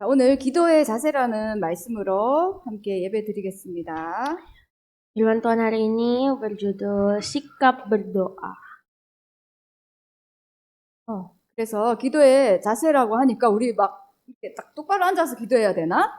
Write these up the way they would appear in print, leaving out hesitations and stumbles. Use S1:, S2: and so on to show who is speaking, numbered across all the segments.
S1: 오늘 기도의 자세라는 말씀으로 함께 예배 드리겠습니다.
S2: Firman Tuhan hari ini berjudul Sikap Berdoa.
S1: 그래서 기도의 자세라고 하니까 우리 막 이렇게 딱 똑바로 앉아서 기도해야 되나?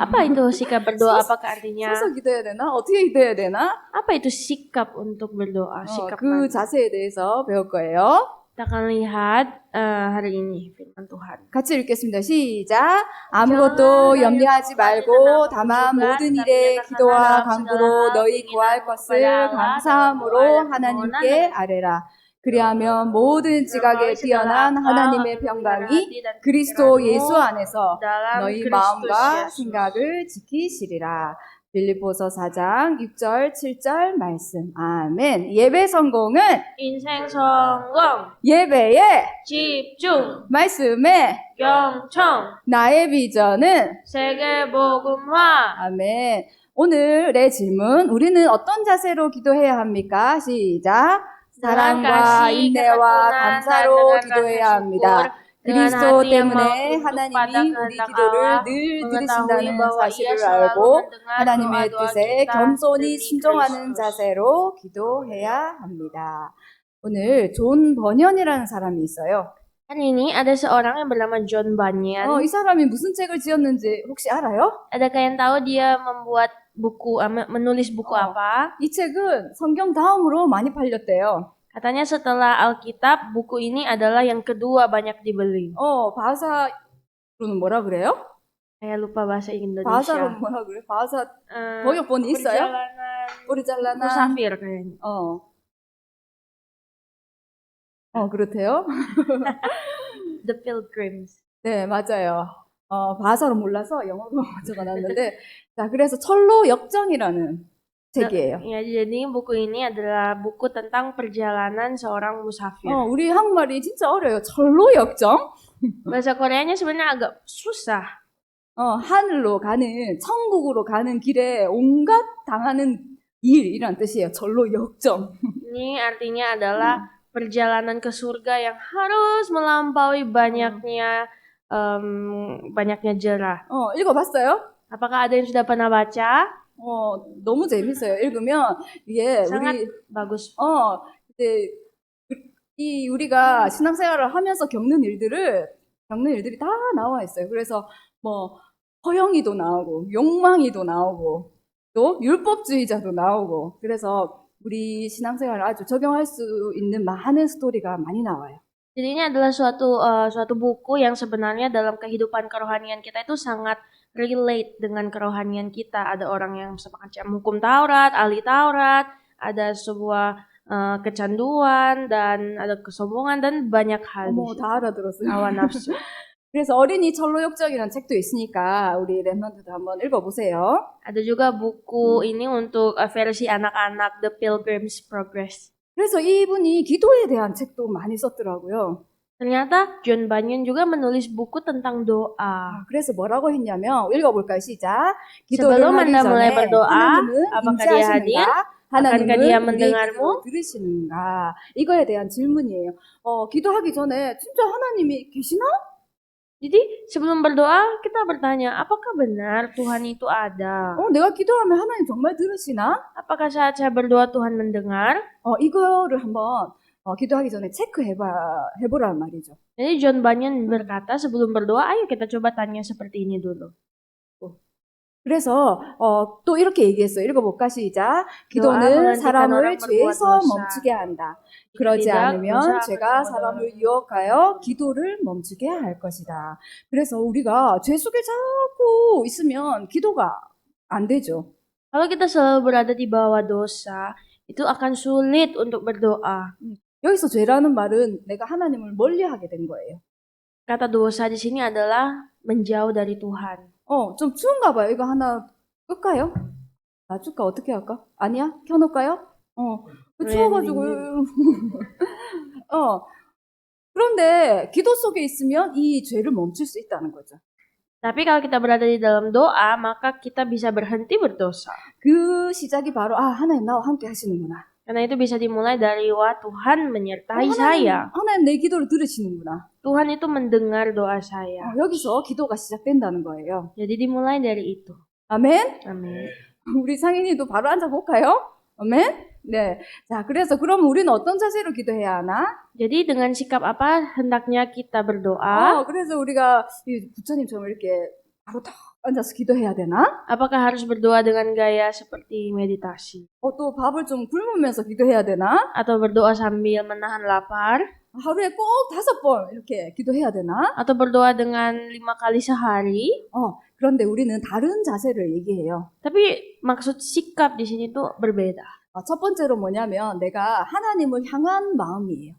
S2: Apa itu sikap berdoa? Apakah artinya?
S1: 서서 기도해야 되나? 어떻게 기도해야 되나?
S2: Apa itu sikap untuk berdoa? Sikap
S1: 그
S2: mana?
S1: 자세에 대해서 배울 거예요.
S2: Kita akan lihat hari ini firman Tuhan.
S1: 같이 읽겠습니다. 시작. 아무것도 염려하지 말고 다만 모든 일에 기도와 간구로 너희 구할 것을 감사함으로 하나님께 아뢰라. 그리하면 모든 지각에 뛰어난 하나님의 평강이 그리스도 예수 안에서 너희 마음과 생각을 지키시리라. 빌립보서 4장 6절 7절 말씀. 아멘. 예배 성공은
S2: 인생 성공,
S1: 예배에
S2: 집중,
S1: 말씀에
S2: 경청,
S1: 나의 비전은
S2: 세계 복음화.
S1: 아멘. 오늘의 질문, 우리는 어떤 자세로 기도해야 합니까? 시작. 사랑과 인내와 감사로 기도해야 합니다. 그리스도 때문에 하나님이 우리 기도를 늘 들으신다는 사실을 알고 하나님의 뜻에 겸손히 순종하는 자세로 기도해야 합니다. 오늘 존 버년이라는 사람이 있어요.
S2: Hari ini ada seorang yang bernama John Bunyan.
S1: 이 사람이 무슨 책을 지었는지 혹시 알아요?
S2: Adakah yang tahu dia membuat buku, menulis buku apa?
S1: 이 책은 성경 다음으로 많이 팔렸대요.
S2: Katanya setelah Alkitab, buku ini adalah yang kedua banyak dibeli.
S1: 바하사로는 뭐라 그래요?
S2: Saya lupa bahasa Indonesia.
S1: 바하사로는 뭐라 그래? 바하사 번역본이 있어요?
S2: Perjalanan musafir kayaknya.
S1: 그렇대요?
S2: The Pilgrims.
S1: 네, 맞아요. 바하사로 몰라서 영어로 적어놨는데, 자, 그래서 철로 역정이라는 책이에요.
S2: Ya, jadi buku ini adalah buku tentang perjalanan seorang musafir.
S1: 우리 한국말이 진짜 어려요. 철로 역정?
S2: Bahasa Koreanya sebenarnya agak susah.
S1: 하늘로 가는, 천국으로 가는 길에 온갖 당하는 일이란 뜻이에요. 철로 역정.
S2: Ini artinya adalah perjalanan ke surga yang harus melampaui banyaknya jerah.
S1: 읽어봤어요?
S2: Apakah ada yang sudah pernah baca?
S1: 너무 재밌어요. 읽으면 이게
S2: sangat
S1: 우리
S2: bagus.
S1: 이제 우리가 신앙생활을 하면서 겪는 일들이 다 나와 있어요. 그래서 뭐 허영이도 나오고 욕망이도 나오고 또 율법주의자도 나오고 그래서 우리 신앙생활을 아주 적용할 수 있는 많은 스토리가 많이 나와요.
S2: Jadi ini adalah suatu buku yang sebenarnya dalam kehidupan kerohanian kita itu sangat relate dengan kerohanian kita. Ada orang yang semacam hukum Taurat, ahli Taurat, ada sebuah kecanduan dan ada kesombongan dan banyak hal.
S1: 다 알아들었어요.
S2: Hawa nafsu.
S1: 그래서 어린이 철로 역정이라는 책도 있으니까 우리 랩런트도 한번 읽어보세요.
S2: Ada juga buku ini untuk versi anak-anak, The Pilgrim's Progress.
S1: 그래서 이분이 기도에 대한 책도 많이 썼더라고요.
S2: Ternyata John Bunyan juga menulis buku tentang doa.
S1: 그래서 뭐라고 했냐면 읽어볼까요? 시작. 기도를
S2: Sebelum
S1: 하기
S2: Anda mulai
S1: 전에
S2: berdoa,
S1: 하나님은
S2: apakah dia hadir?
S1: 임재하시는가?
S2: Akankah dia
S1: 하나님은 우리의
S2: mendengarmu?
S1: 기도를 들으시는가? 이거에 대한 질문이에요. 기도하기 전에 진짜 하나님이 계시나?
S2: Jadi sebelum berdoa kita bertanya, apakah benar Tuhan itu ada?
S1: 내가 기도하면 하나님 정말 들으시나?
S2: Apakah saat saya berdoa Tuhan mendengar?
S1: 이거를 한번 기도하기 전에 해보라는 말이죠.
S2: Jadi John Bunyan berkata sebelum berdoa, ayo kita coba tanya seperti ini dulu.
S1: 그래서 또 이렇게 얘기했어요. 읽어볼까? 시작. 기도는 사람을 죄에서 멈추게 한다. 그러지 않으면 죄가 사람을 유혹하여 기도를 멈추게 할 것이다. 그래서 우리가 죄 속에 자꾸 있으면 기도가 안 되죠.
S2: Kalau kita selalu berada di bawah dosa, itu akan sulit untuk berdoa.
S1: 여기서 죄라는 말은 내가 하나님을 멀리하게 된 거예요.
S2: Kata dosa di sini adalah menjauh dari Tuhan.
S1: 좀 추운가 봐요. 이거 하나 끌까요? 놔줄까? 어떻게 할까? 아니야? 켜놓을까요? 추워가지고. 그런데 기도 속에 있으면 이 죄를 멈출 수 있다는 거죠.
S2: Tapi kalau kita berada di dalam doa, maka kita bisa berhenti berdosa.
S1: 그 시작이 바로 하나님 나와 함께 하시는구나.
S2: Karena itu bisa dimulai dari wah Tuhan menyertai saya.
S1: 하나님 내 기도를 들으시는구나.
S2: Tuhan itu mendengar doa saya.
S1: 여기서 기도가 시작된다는 거예요.
S2: Jadi dimulai dari itu.
S1: 아멘.
S2: Amin.
S1: 우리 상인이도 바로 앉아볼까요? 아멘. 네. 자, 그래서 그럼 우리는 어떤 자세로 기도해야 하나?
S2: Jadi dengan sikap apa hendaknya kita berdoa?
S1: 그래서 우리가 이 부처님처럼 이렇게 바로 딱 앉아서 기도해야 되나?
S2: Apakah harus berdoa dengan gaya seperti meditasi?
S1: 또 밥을 좀 굶으면서 기도해야 되나?
S2: Atau berdoa sambil menahan lapar?
S1: 하루에 꼭 5번 이렇게 기도해야 되나?
S2: Atau berdoa dengan 5 kali sehari?
S1: 그런데 우리는 다른 자세를 얘기해요.
S2: Tapi maksud sikap di sini tuh berbeda.
S1: 첫 번째로 뭐냐면 내가 하나님을 향한 마음이에요.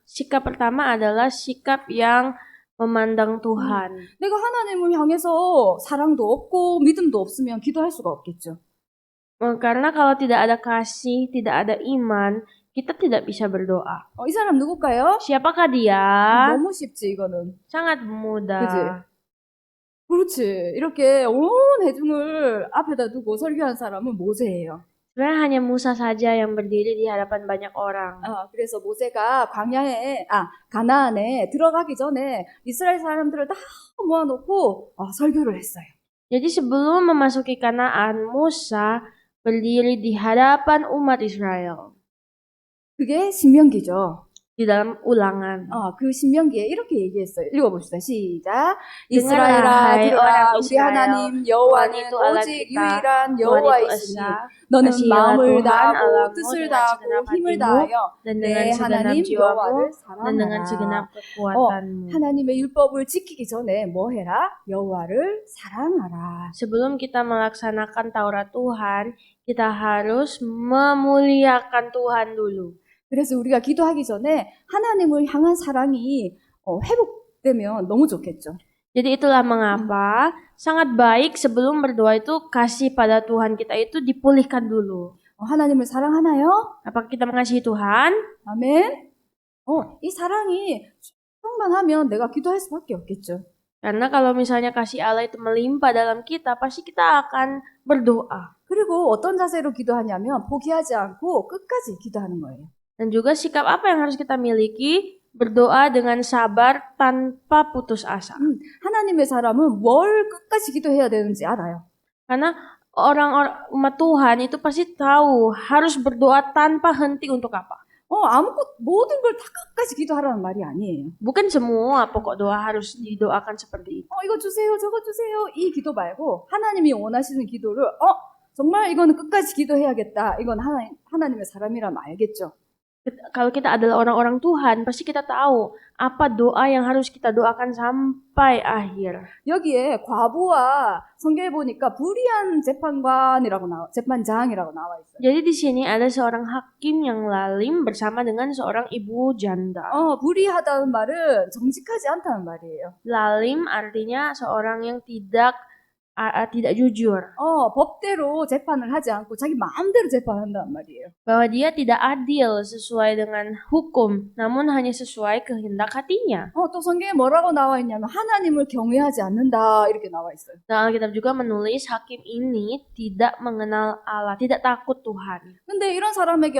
S2: Sikap pertama adalah sikap yang memandang Tuhan.
S1: 내가 하나님을 향해서 사랑도 없고 믿음도 없으면 기도할 수가 없겠죠.
S2: Karena kalau tidak ada kasih, tidak ada iman, kita tidak bisa berdoa.
S1: 이 사람 누굴까요?
S2: Siapakah dia?
S1: 너무 쉽지 이거는.
S2: Sangat mudah.
S1: 그치? 그렇지. 이렇게 온 회중을 앞에다 두고 설교한 사람은 모세예요.
S2: Sebenarnya hanya Musa saja yang berdiri di hadapan banyak orang.
S1: 그래서 모세가 가나안에 들어가기 전에 이스라엘 사람들을 다 모아놓고 설교를 했어요.
S2: Jadi sebelum memasuki Kanaan, Musa berdiri di hadapan umat Israel.
S1: 그게 신명기죠.
S2: Di dalam Ulangan.
S1: 그 신명기에 이렇게 얘기했어요. 읽어봅시다. 시작.
S2: Dengarlah,
S1: 이스라엘아
S2: hai
S1: 들으라.
S2: orang
S1: 우리
S2: Israel.
S1: 하나님
S2: Tuhan
S1: 여호와는
S2: itu Allah
S1: 오직
S2: kita.
S1: 유일한
S2: Tuhan itu
S1: 여호와이시니
S2: Esa.
S1: 너는
S2: Kasihilah
S1: 마음을
S2: Tuhan
S1: 다하고
S2: Allahmu
S1: 뜻을
S2: dengan
S1: 다하고
S2: segenap
S1: 힘을
S2: hatimu
S1: 다하여
S2: dan
S1: 내
S2: dengan segenap
S1: 하나님
S2: jiwamu
S1: 여호와를
S2: dan dengan segenap
S1: 사랑하라.
S2: kekuatanmu.
S1: 하나님의 율법을 지키기 전에 뭐 해라? 여호와를 사랑하라.
S2: Sebelum kita melaksanakan Taurat Tuhan, kita harus memuliakan Tuhan dulu.
S1: 그래서 우리가 기도하기 전에 하나님을 향한 사랑이 회복되면 너무 좋겠죠.
S2: Jadi itulah mengapa sangat baik sebelum berdoa itu kasih pada Tuhan kita itu dipulihkan dulu.
S1: 하나님을 사랑하나요?
S2: Apakah kita mengasihi Tuhan?
S1: 아멘. 이 사랑이 충만하면 내가 기도할 수밖에 없겠죠.
S2: Karena kalau misalnya kasih Allah itu melimpah dalam kita, pasti kita akan berdoa.
S1: 그리고 어떤 자세로 기도하냐면 포기하지 않고 끝까지 기도하는 거예요.
S2: Dan juga sikap apa yang harus kita miliki? Berdoa dengan sabar tanpa putus asa.
S1: 하나님의 사람은 뭘 끝까지 기도해야 되는지 알아요.
S2: Karena orang-orang umat Tuhan itu pasti tahu harus berdoa tanpa henti untuk apa.
S1: 모든 걸 다 끝까지 기도하라는 말이 아니에요.
S2: Bukan semua pokok doa harus didoakan seperti itu.
S1: 이거 주세요, 저거 주세요. 이 기도 말고 하나님이 원하시는 기도를 정말 이거는 끝까지 기도해야겠다. 이건 하나님의 사람이라면 알겠죠.
S2: Kalau kita adalah orang-orang Tuhan, pasti kita tahu apa doa yang harus kita doakan sampai akhir.
S1: 여기에 과부와 성경에 보니까 불의한 재판장이라고 나와 있어요.
S2: Jadi di sini ada seorang hakim yang lalim bersama dengan seorang ibu janda.
S1: 불의하다는 말은 정직하지 않다는 말이에요.
S2: Lalim artinya seorang yang tidak jujur.
S1: 법대로 재판을 하지 않고 자기 마음대로 재판한다는 말이에요.
S2: Bahwa dia tidak adil sesuai dengan hukum, namun hanya sesuai kehendak hatinya.
S1: 또 성경에 뭐라고 나와 있냐면 하나님을 경외하지 않는다 이렇게 나와 있어요.
S2: Nah, Alkitab juga menulis hakim ini tidak mengenal Allah, tidak takut Tuhan.
S1: 근데 이런 사람에게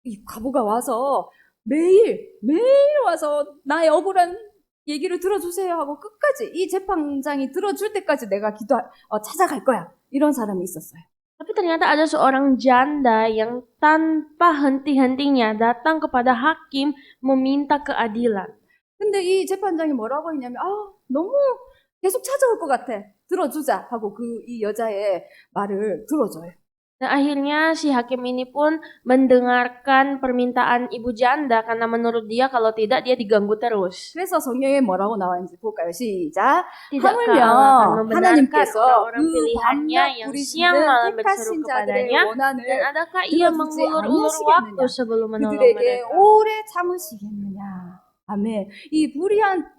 S1: 이 과부가 와서 매일 와서 나의 억울한 얘기를 들어주세요 하고 끝까지 이 재판장이 들어줄 때까지 내가 찾아갈 거야. 이런 사람이 있었어요.
S2: Tapi ternyata ada seorang janda yang tanpa henti-hentinya datang kepada hakim meminta keadilan.
S1: 근데 이 재판장이 뭐라고 했냐면 너무 계속 찾아올 것 같아. 들어주자 하고 이 여자의 말을 들어줘요.
S2: Dan akhirnya si hakim ini pun mendengarkan permintaan ibu janda karena menurut dia kalau tidak dia diganggu terus.
S1: 그래서 성경에 뭐라고 나와 있는지 볼까요? 시작.
S2: Tidakkah Allah akan membenarkan orang-orang pilihannya yang siang malam berseru kepadanya, dan adakah ia mengulur-ulur waktu sebelum menolong
S1: 그들에게
S2: mereka?
S1: 오래 참으시겠느냐. 아멘. 이 불의한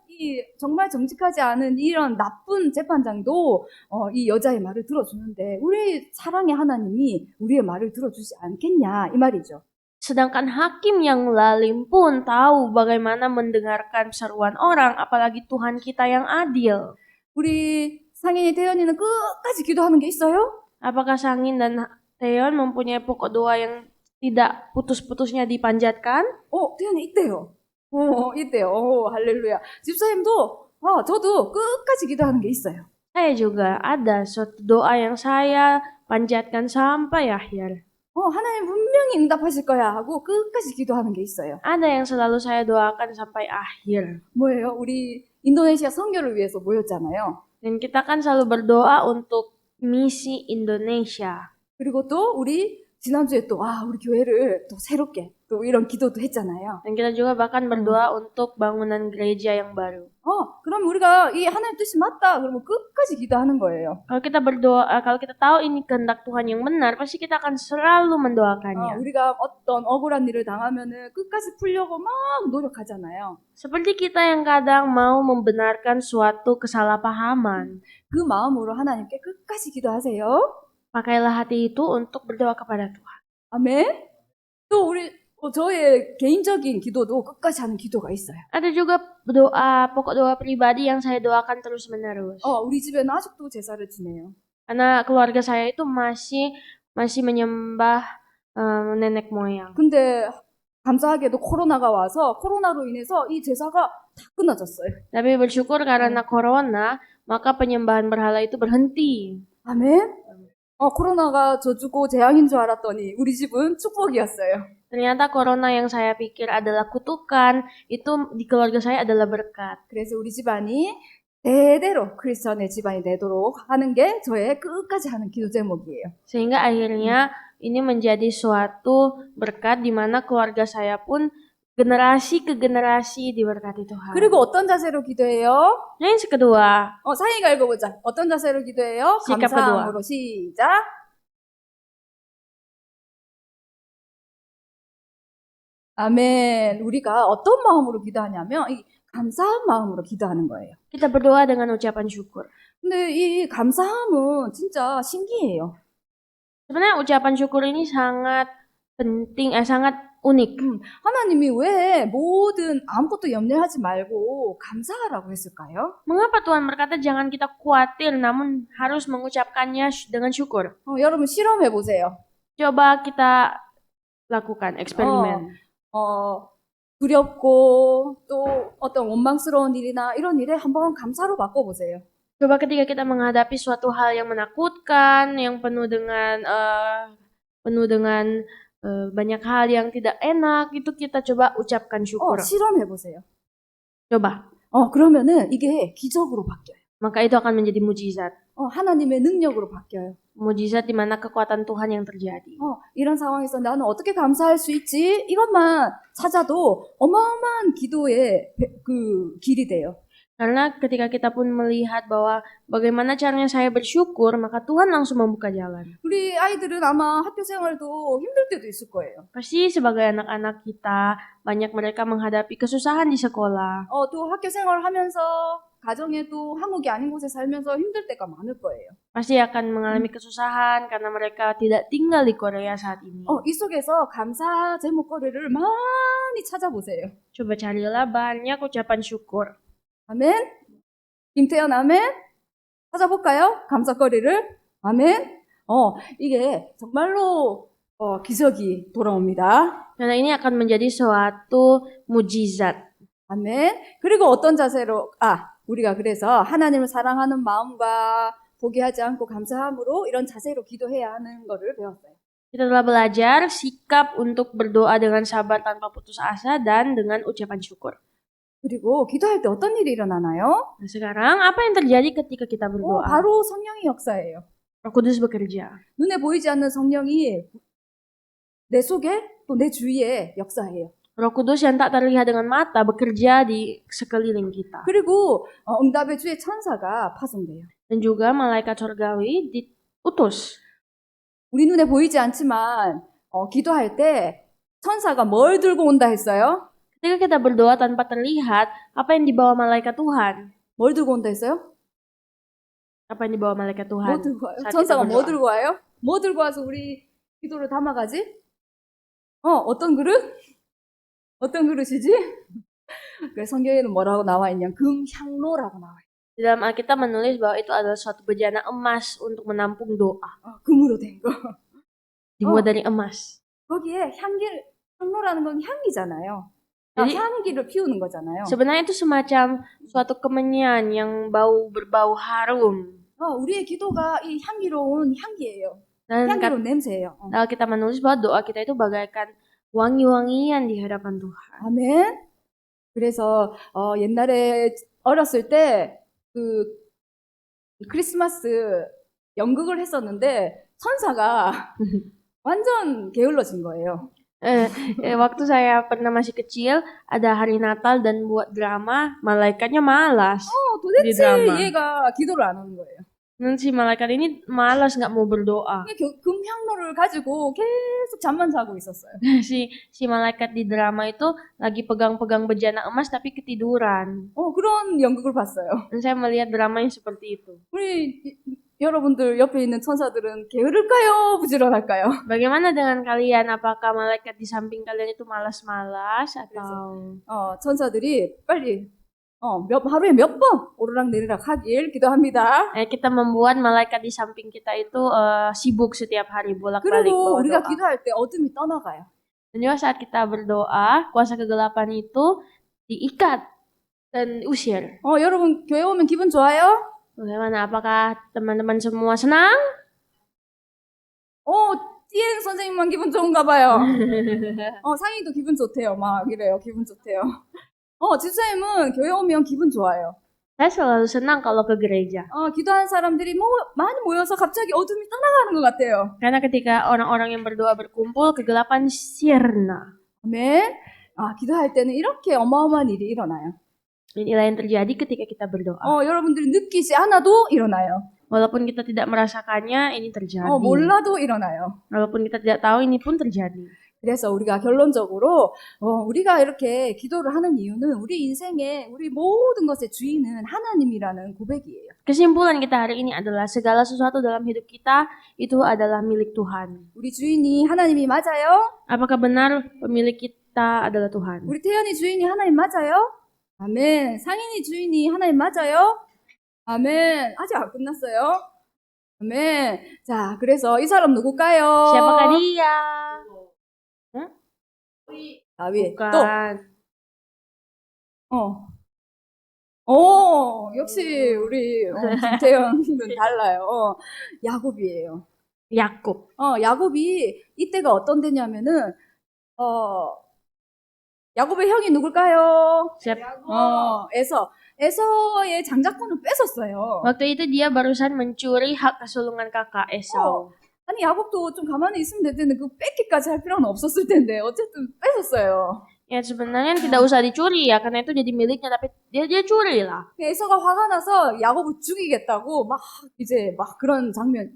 S1: 정말 정직하지 않은 이런 나쁜 재판장도 이 여자의 말을 들어주는데 우리 사랑의 하나님이 우리의 말을 들어주지 않겠냐 이 말이죠.
S2: Sedangkan hakim yang lalim pun tahu bagaimana mendengarkan seruan orang, apalagi Tuhan kita yang adil.
S1: 우리 상인이 태연이는 끝까지 기도하는 게 있어요?
S2: Apakah Sangin dan Teon mempunyai pokok doa yang tidak putus-putusnya dipanjatkan?
S1: 태연이 있대요. 있대요. 할렐루야. 집사님도, 저도 끝까지 기도하는 게 있어요.
S2: Saya juga ada suatu doa yang saya panjatkan sampai akhir.
S1: 하나님 분명히 응답하실 거야 하고 끝까지 기도하는 게 있어요.
S2: Ada yang selalu saya doakan sampai akhir.
S1: 뭐예요? 우리 인도네시아 선교를 위해서 모였잖아요.
S2: Dan kita kan selalu berdoa untuk misi Indonesia.
S1: 그리고 또 우리 지난주에 또, 우리 교회를 또 새롭게 또 이런 기도도 했잖아요.
S2: Dan kita juga bahkan berdoa untuk bangunan gereja yang baru.
S1: 그럼 우리가 이 하나님 뜻이 맞다. 그러면 끝까지 기도하는 거예요.
S2: Kalau kita berdoa, kalau kita tahu ini kehendak Tuhan yang benar, pasti kita akan selalu mendoakannya.
S1: 우리가 어떤 억울한 일을 당하면은 끝까지 풀려고 막 노력하잖아요.
S2: Seperti kita yang kadang mau membenarkan suatu kesalahpahaman.
S1: 그 마음으로 하나님께 끝까지 기도하세요.
S2: Pakailah hati itu untuk berdoa kepada Tuhan.
S1: 아멘. 또 우리 저의 개인적인 기도도 끝까지 하는 기도가 있어요.
S2: Ada juga doa, pokok doa pribadi yang saya doakan terus-menerus.
S1: 우리 집에는 아직도 제사를 지내요.
S2: Karena keluarga saya itu masih menyembah nenek moyang.
S1: 근데 감사하게도 코로나가 와서 코로나로 인해서 이 제사가 다 끊어졌어요.
S2: Tapi bersyukur karena corona, maka penyembahan berhala itu berhenti.
S1: 아멘. 코로나가 저주고 재앙인 줄 알았더니 우리 집은 축복이었어요.
S2: Ternyata corona yang saya pikir adalah kutukan, itu di keluarga saya adalah berkat.
S1: 그래서 우리 집안이 대대로 크리스천의 집안이 되도록 하는 게 저의 끝까지 하는 기도 제목이에요.
S2: Sehingga akhirnya ini menjadi suatu berkat di mana keluarga saya pun generasi ke generasi diberkati Tuhan.
S1: 그리고 어떤 자세로 기도해요?
S2: Yang kedua,
S1: 사인이가 읽어보자. 어떤 자세로 기도해요?
S2: sikap kedua.
S1: 감사함으로 시작. 아멘. 우리가 어떤 마음으로 기도하냐면 이 감사한 마음으로 기도하는 거예요.
S2: Kita berdoa dengan ucapan syukur.
S1: 근데 이 감사함은 진짜 신기해요.
S2: Sebenarnya ucapan syukur ini sangat penting, sangat unik.
S1: 하나님이 왜 모든 아무것도 염려하지 말고 감사하라고 했을까요?
S2: Mengapa Tuhan berkata jangan kita khawatir, namun harus mengucapkannya dengan syukur?
S1: 여러분 실험해 보세요.
S2: Coba kita lakukan eksperimen.
S1: 두렵고 또 어떤 원망스러운 일이나 이런 일에 한번 감사로 바꿔보세요.
S2: Coba ketika kita menghadapi suatu hal yang menakutkan, yang penuh dengan banyak hal yang tidak enak, itu kita coba ucapkan syukur.
S1: 실험해 보세요.
S2: Coba.
S1: 그러면은 이게 기적으로 바뀌어요.
S2: Maka itu akan menjadi mujizat.
S1: 하나님의 능력으로 바뀌어요.
S2: Mujizat di mana kekuatan Tuhan yang terjadi.
S1: 이런 상황에서 나는 어떻게 감사할 수 있지? 이것만 찾아도 어마어마한 기도의 그 길이 돼요.
S2: Karena ketika kita pun melihat bahwa bagaimana caranya saya bersyukur, maka Tuhan langsung membuka jalan.
S1: 우리 아이들은 아마 학교 생활도 힘들 때도 있을 거예요.
S2: Pasti sebagai anak-anak kita, banyak mereka menghadapi kesusahan di sekolah.
S1: 또 학교 생활을 하면서 가정에도 한국이 아닌 곳에 살면서 힘들 때가 많을 거예요.
S2: Pasti akan mengalami kesusahan karena mereka tidak tinggal di Korea saat ini.
S1: 이 속에서 감사 제목거리를 많이 찾아보세요.
S2: Coba carilah banyak ucapan syukur.
S1: 아멘. 김태현 아멘. 찾아볼까요? 감사거리를. 아멘. 이게 정말로 기적이 돌아옵니다.
S2: Karena ini akan menjadi suatu mujizat.
S1: 아멘. 그리고 어떤 자세로 우리가 그래서 하나님을 사랑하는 마음과 포기하지 않고 감사함으로 이런 자세로 기도해야 하는 거를 배웠어요.
S2: Kita telah belajar sikap untuk berdoa dengan sabar tanpa putus asa dan dengan ucapan syukur.
S1: 그리고 기도할 때 어떤 일이 일어나나요?
S2: Nah, sekarang apa yang terjadi ketika kita berdoa?
S1: 바로 성령의 역사예요.
S2: Roh Kudus bekerja.
S1: 눈에 보이지 않는 성령이 내 속에 또 내 주위에 역사해요.
S2: Roh Kudus yang tak terlihat dengan mata bekerja di sekeliling kita.
S1: 그리고 응답의 주의 천사가 파송돼요.
S2: Dan juga malaikat surgawi diutus.
S1: 우리 눈에 보이지 않지만 기도할 때 천사가 뭘 들고 온다 했어요?
S2: Ketika kita berdoa tanpa terlihat, apa yang dibawa malaikat Tuhan?
S1: 뭘 들고 온다 했어요?
S2: Apa yang dibawa malaikat
S1: 뭐
S2: Tuhan?
S1: 들고 와요?
S2: saat
S1: 천사가
S2: kita
S1: 뭐
S2: berdoa?
S1: 들고 와요? 뭐 들고 와서 우리 기도를 담아가지? 어떤 그릇? 어떤 그릇이지? 그 성경에는 뭐라고 나와 있냐? 금향로라고 나와 있어요.
S2: Di dalam Alkitab menulis bahwa itu adalah suatu bejana emas untuk menampung doa.
S1: 금으로 된 거.
S2: Dibuat dari emas.
S1: 거기에 향로라는 건 향이잖아요.
S2: Jadi
S1: 향기를 피우는 거잖아요.
S2: sebenarnya itu semacam suatu kemenyan yang berbau harum.
S1: 우리의 기도가 이 향기로운 향기예요.
S2: Dan
S1: 향기로운 냄새예요.
S2: kalau kita menulis bahwa doa kita itu bagaikan wangi-wangian di hadapan Tuhan.
S1: 아멘. 그래서 옛날에 어렸을 때 그 크리스마스 연극을 했었는데 천사가 완전 게을러진 거예요.
S2: Waktu saya pernah masih kecil, ada hari Natal dan buat drama, malaikatnya malas di
S1: 도대체
S2: drama.
S1: 얘가 기도를 안 하는 거예요.
S2: Dan si malaikat ini malas nggak mau berdoa.
S1: 금향로를 가지고 계속 잠만 자고 있었어요.
S2: Si malaikat di drama itu lagi pegang-pegang bejana emas tapi ketiduran.
S1: 그런 연극을 봤어요.
S2: Dan saya melihat drama yang seperti itu.
S1: 우리 여러분들 옆에 있는 천사들은 게으를까요? 부지런할까요?
S2: Bagaimana dengan kalian? Apakah malaikat di samping kalian itu malas-malas atau
S1: 천사들이 빨리 하루에 몇 번 오르락내리락 하길 기도합니다.
S2: kita membuat malaikat di samping kita itu sibuk setiap hari bolak-balik
S1: 그리고
S2: bawa
S1: 우리가
S2: doa.
S1: 기도할 때 어둠이 떠나가요.
S2: Dan juga saat kita berdoa, kuasa kegelapan itu diikat dan usir.
S1: 여러분 교회 오면 기분 좋아요?
S2: Bagaimana? Apakah teman-teman semua senang?
S1: 띠엔 선생님만 기분 좋은가 봐요. 상희도 기분 좋대요. 막 이래요. 기분 좋대요. 집사님은 교회 오면 기분 좋아요.
S2: Saya selalu senang kalau ke gereja.
S1: 기도하는 사람들이 많이 모여서 갑자기 어둠이 떠나가는 것 같아요.
S2: Karena ketika orang-orang yang berdoa berkumpul, kegelapan sirna.
S1: 아멘. 기도할 때는 이렇게 어마어마한 일이 일어나요.
S2: Inilah yang terjadi ketika kita berdoa.
S1: 여러분들이 느끼지 않아도 일어나요.
S2: Walaupun kita tidak merasakannya, ini terjadi.
S1: 몰라도 일어나요.
S2: Walaupun kita tidak tahu, ini pun terjadi.
S1: 그래서 우리가 결론적으로 우리가 이렇게 기도를 하는 이유는 우리 인생의 우리 모든 것의 주인은 하나님이라는 고백이에요.
S2: Kesimpulan kita hari ini adalah segala sesuatu dalam hidup kita itu adalah milik Tuhan.
S1: 우리 주인이 하나님이 맞아요?
S2: Apakah benar pemilik kita adalah Tuhan?
S1: 우리 태연이 주인이 하나님 맞아요? 아멘. 상인이 주인이 하나님 맞아요? 아멘. 아직 안 끝났어요. 아멘. 자, 그래서 이 사람 누굴까요?
S2: Siapakah dia?
S1: 다윗.
S2: Bukan.
S1: 역시 우리 김태현은 달라요. 야곱이에요.
S2: Yakub.
S1: 야곱이 이때가 어떤 때냐면은 야곱의 형이 누굴까요? 에서의 장자권을 뺏었어요.
S2: Waktu itu dia barusan mencuri hak kesulungan kakak Esau.
S1: 아니 야곱도 좀 가만히 있으면 될 텐데 그 뺏기까지 할 필요는 없었을 텐데 어쨌든 뺏었어요.
S2: Ya sebenarnya tidak usah dicuri ya, karena itu jadi miliknya, tapi dia curi lah.
S1: 에서가 화가 나서 야곱을 죽이겠다고 막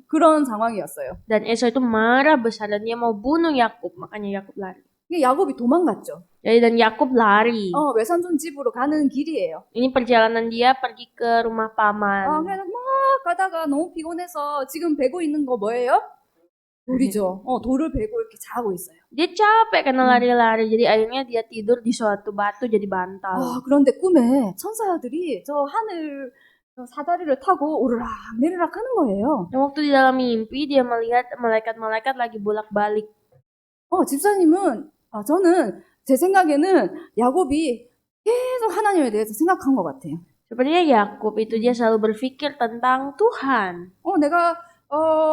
S1: 그런 상황이었어요.
S2: Dan Esau itu marah besar dan dia mau bunuh Yakub, makanya Yakub lari.
S1: 야곱이 도망갔죠.
S2: Jadi dan Yakub lari.
S1: 외삼촌 집으로 가는 길이에요.
S2: Ini perjalanan dia pergi ke rumah paman.
S1: 그래서 막 가다가 너무 피곤해서 지금 베고 있는 거 뭐예요? 돌이죠. 돌을 베고 이렇게 자고 있어요.
S2: Dia capek karena lari-lari, jadi akhirnya dia tidur di suatu batu jadi bantal.
S1: 그런데 꿈에 천사들이 저 하늘 사다리를 타고 오르락 내리락 하는 거예요.
S2: Dan waktu di dalam mimpi dia melihat malaikat-malaikat lagi bolak-balik.
S1: 집사님은 저는 제 생각에는 야곱이 계속 하나님에 대해서 생각한 것 같아요.
S2: Sebenarnya Yakub itu dia selalu berpikir tentang Tuhan.
S1: 내가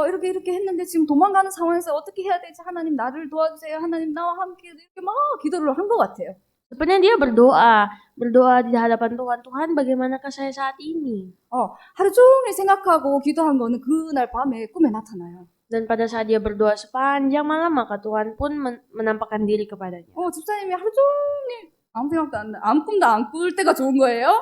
S1: 이렇게 했는데 지금 도망가는 상황에서 어떻게 해야 되지? 하나님 나를 도와주세요. 하나님 나와 함께 이렇게 막 기도를 한 것 같아요.
S2: Sebenarnya dia berdoa di hadapan Tuhan. Tuhan, bagaimanakah saya saat ini?
S1: 하루 종일 생각하고 기도한 거는 그날 밤에 꿈에 나타나요.
S2: Dan pada saat dia berdoa sepanjang malam, maka Tuhan pun menampakkan diri kepadanya.
S1: 집사님이 하루 종일 아무 생각도 안 꿈도 안 꿀 때가 좋은 거예요.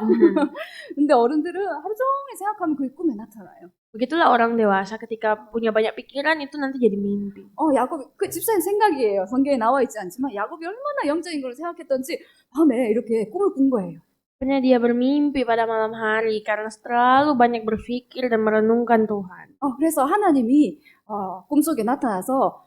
S1: 근데 어른들은 하루 종일 생각하면 그게 꿈에 나타나요.
S2: Begitulah orang dewasa ketika punya banyak pikiran itu nanti jadi mimpi.
S1: 야곱이 그 집사님 생각이에요. 성경에 나와 있지 않지만 야곱이 얼마나 영적인 걸 생각했던지 밤에 이렇게 꿈을 꾼 거예요.
S2: Pernah dia bermimpi pada malam hari karena terlalu banyak berpikir dan merenungkan Tuhan.
S1: 그래서 하나님이 꿈속에 나타나서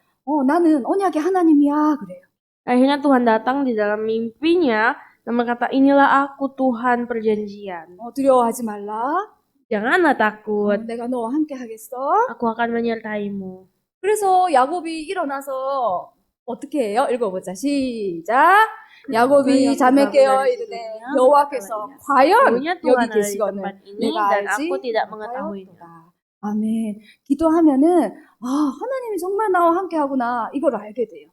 S1: 나는 언약의 하나님이야 그래요.
S2: Akhirnya Tuhan datang di dalam mimpinya dan berkata, inilah aku Tuhan perjanjian.
S1: 두려워하지 말라.
S2: Janganlah takut.
S1: 내가 너와 함께 하겠어.
S2: Aku akan menyertaimu.
S1: 그래서 야곱이 일어나서 어떻게 해요? 읽어보자. 시작. 야곱이 자매 깨어 이르되 여호와께서 과연
S2: Sesungguhnya Tuhan
S1: 여기
S2: ada di
S1: 계시거늘
S2: tempat ini
S1: 내가
S2: dan
S1: 알지
S2: aku tidak
S1: 못하였도다.
S2: mengetahuinya.
S1: 아멘. 기도하면은 하나님이 정말 나와 함께 하구나 이걸 알게 돼요.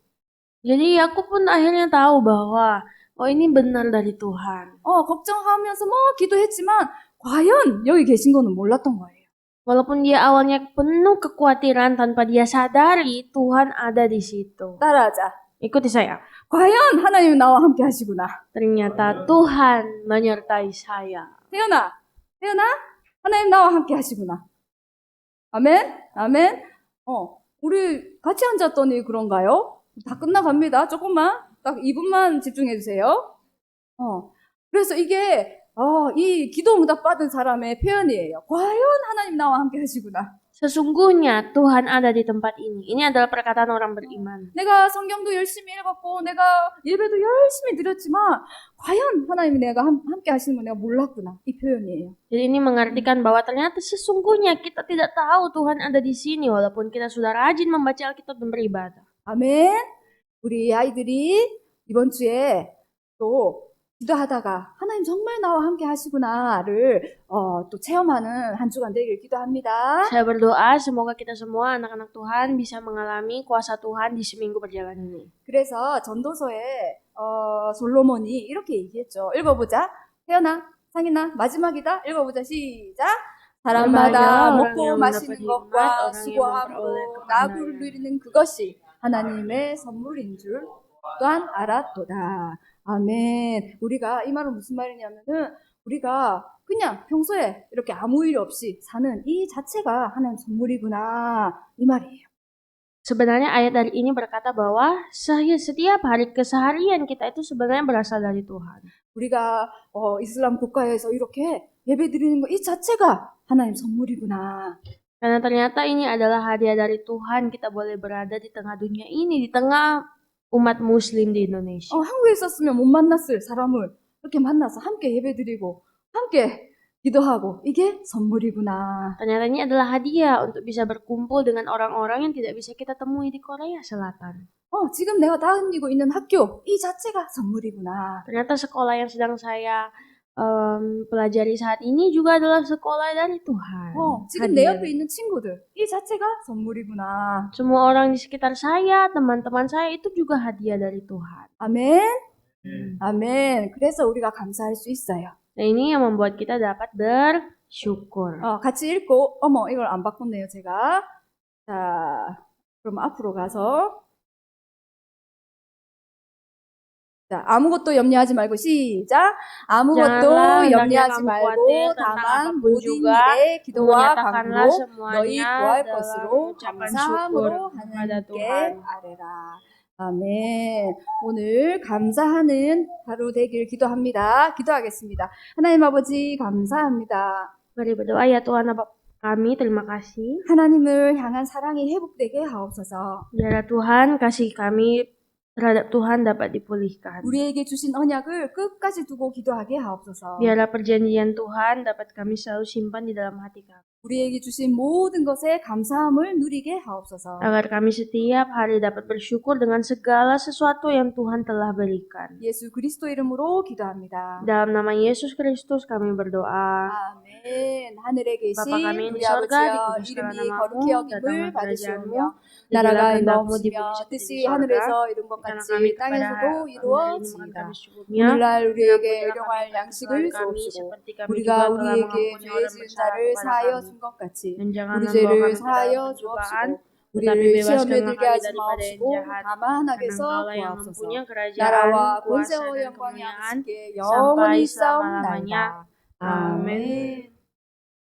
S2: Jadi aku pun akhirnya tahu bahwa ini benar dari Tuhan.
S1: 걱정하면서 기도했지만 과연 여기 계신 거는 몰랐던 거예요.
S2: Walaupun dia awalnya penuh kekhawatiran tanpa dia sadari Tuhan ada di situ.
S1: 따라하자.
S2: Ikuti saya.
S1: 과연 하나님은 나와 함께 하시구나.
S2: Ternyata Tuhan menyertai saya.
S1: 태연아, 하나님 나와 함께 하시구나. 아멘, 아멘. 우리 같이 앉았더니 그런가요? 다 끝나갑니다. 조금만, 딱 2분만 집중해 주세요. 그래서 이게 이 기도 응답 받은 사람의 표현이에요. 과연 하나님 나와 함께 하시구나.
S2: Sesungguhnya Tuhan ada di tempat ini. Ini adalah perkataan orang beriman.
S1: 내가 성경도 열심히 읽었고 내가 예배도 열심히 드렸지만 과연 하나님이 내가 함께 하시는 거 내가 몰랐구나. 이 표현이에요.
S2: Jadi ini mengartikan bahwa ternyata sesungguhnya kita tidak tahu Tuhan ada di sini walaupun kita sudah rajin membaca Alkitab dan beribadah.
S1: 아멘. 우리 아이들이 이번 주에 또 기도하다가 하나님 정말 나와 함께 하시구나를 또 체험하는 한 주간 되길 기도합니다.
S2: Saya berdoa semoga kita semua anak-anak Tuhan bisa mengalami kuasa Tuhan di seminggu perjalanan ini.
S1: 그래서 전도서에 솔로몬이 이렇게 얘기했죠. 읽어보자. 태연아, 상인아, 마지막이다. 읽어보자. 시작. 사람마다 먹고 마시는 것과 수고함으로 낙을 누리는 그것이 하나님의 선물인 줄 또한 알았도다. 아멘. 우리가 이 말은 무슨 말이냐면은 우리가 그냥 평소에 이렇게 아무 일 없이 사는 이 자체가 하나님 선물이구나 이 말이에요.
S2: Sebenarnya ayat dari ini berkata bahwa setiap hari keseharian kita itu sebenarnya berasal dari Tuhan.
S1: 우리가 이슬람 국가에서 이렇게 예배 드리는 거 이 자체가 하나님 선물이구나.
S2: Karena ternyata ini adalah hadiah dari Tuhan, kita boleh berada di tengah dunia ini, di tengah umat muslim di Indonesia.
S1: 한국에 있었으면 못 만났을 사람을 이렇게 만나서 함께 예배드리고 함께 기도하고 이게 선물이구나.
S2: Ternyata ini adalah hadiah untuk bisa berkumpul dengan orang-orang yang tidak bisa kita temui di Korea Selatan.
S1: 지금 내가 다니고 있는 학교 이 자체가 선물이구나.
S2: Ternyata sekolah yang sedang saya pelajari saat ini juga adalah sekolah dari Tuhan.
S1: 지금 내 옆에 있는 친구들 이 자체가 선물이구나.
S2: Semua orang di sekitar saya, teman-teman saya itu juga hadiah dari Tuhan.
S1: 아멘. 아멘. 그래서 우리가 감사할 수 있어요.
S2: Nah, ini yang membuat kita dapat bersyukur.
S1: 같이 읽고 이걸 안 바꿨네요, 제가. 자, 그럼 앞으로 가서 자, 아무것도 염려하지 말고 시작. 아무것도 염려하지 말고 다만 모든 일에 기도와 간구로 너희 구할 것으로 감사함으로 하나님께 아뢰라. 아멘. 오늘 감사하는 하루 되길 기도합니다. 기도하겠습니다. 하나님 아버지 감사합니다.
S2: Mari berdoa ya Tuhan Bapa kami, terima kasih.
S1: 하나님을 향한 사랑이 회복되게 하옵소서.
S2: Biarlah Tuhan kasih kami terhadap Tuhan dapat dipulihkan.
S1: 우리에게 주신 언약을 끝까지 두고 기도하게 하옵소서.
S2: Biarlah perjanjian Tuhan dapat kami selalu simpan di dalam hati kami.
S1: 우리에게 주신 모든 것에 감사함을 누리게 하옵소서.
S2: Agar kami setiap hari dapat bersyukur dengan segala sesuatu yang Tuhan telah berikan.
S1: 예수 그리스도 이름으로 기도합니다.
S2: Dalam nama Yesus Kristus kami berdoa.
S1: 아멘. 하늘에 계신
S2: Bapa kami
S1: 우리
S2: di sorga,
S1: 아버지여
S2: dikuduskanlah
S1: 이름이
S2: namamu,
S1: 거룩히 여김을
S2: datanglah
S1: 받으시오며
S2: kerajaanmu,
S1: 나라가
S2: jadilah kehendakmu
S1: 임하옵시며
S2: dipuji seperti di
S1: 뜻이
S2: sorga.
S1: 하늘에서 이룬 것
S2: Karena
S1: 같이
S2: kami
S1: 땅에서도
S2: hari ini makan
S1: 이루어지이다.
S2: kami secukupnya,
S1: 오늘날
S2: dan
S1: 우리에게
S2: ampunilah
S1: 일용할
S2: kami
S1: 양식을
S2: kesalahan kami
S1: 주옵시고
S2: seperti kami
S1: 우리가
S2: juga telah
S1: 우리에게
S2: mengampuni
S1: 죄
S2: orang
S1: 지은
S2: bersalah
S1: 자를
S2: kepada
S1: 사하여
S2: kami.
S1: 준 것 같이
S2: Dan jangan
S1: 우리
S2: membawa
S1: 죄를
S2: kami ke
S1: 사하여
S2: dalam pencobaan,
S1: 주옵시고
S2: tetapi
S1: 우리를
S2: bebaskanlah
S1: 시험에 들게
S2: kami
S1: 하지
S2: daripada yang
S1: 마옵시고
S2: jahat.
S1: 다만
S2: Karena
S1: 하게서
S2: Engkaulah yang
S1: 구하옵소서.
S2: mempunyai kerajaan,
S1: 나라와
S2: kuasa
S1: 권세와
S2: dan
S1: 영광이
S2: kemuliaan
S1: 아버지께
S2: sampai
S1: 영원히
S2: selama-lamanya.
S1: 싸움나이다.
S2: Amin.
S1: 아멘.